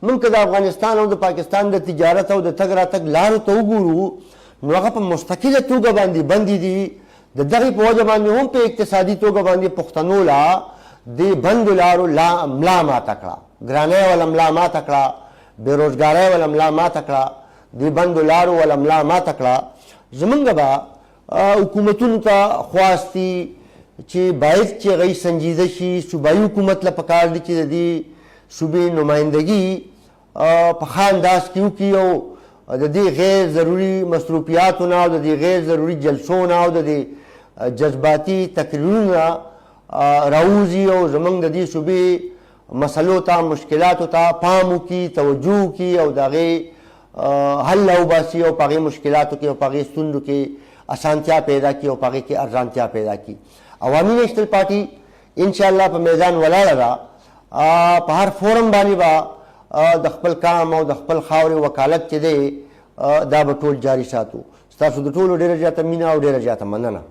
موږ که د افغانستان او د پاکستان د تجارت او د تګ راتګ لارو ته وګورو نو هغه په مستقله توګه باندې بندې دي. د دغې په وجه باندې هم په اقتصادي توګه باندې پښتنو لا د بندو لارو ملا ماته کړه، ګرانۍ وله ملا ماته کړه، بېروزګارۍ وله ملا ماته کړه، د بندو لارو وله ملا ماته کړه. زمونږ به حکومتونو ته خواست دي چې باید چې هغوی سنجیده شي. صوبایي حکومت له پکار دي چې د دې صوبې نمایندګي په ښه انداز کې وکړي او د دې غیر ضروري مصروفیاتو نه او د دې غیر ضروري جلسو نه او د دې جذباتي تقریرونو نه راوځي او زموږ د دې صوبې مسلو ته مشکلاتو ته پام وکړي، توجه وکړي او د هغې حل راوباسي او په هغې مشکلاتو کې او په هغې ستونزو کې اسانتیا پیدا کړي او په هغې کې ارزانتیا پیدا کړي. عوامي نیشنل پارټي انشاءالله په میدان ولاړه ده. په هر فورم باندې به د خپل کام او د خپل خاورې وکالت چې دی دا به ټول جاري ساتو. ستاسو د ټولو ډېره زیاته مینه او ډېره زیاته مننه.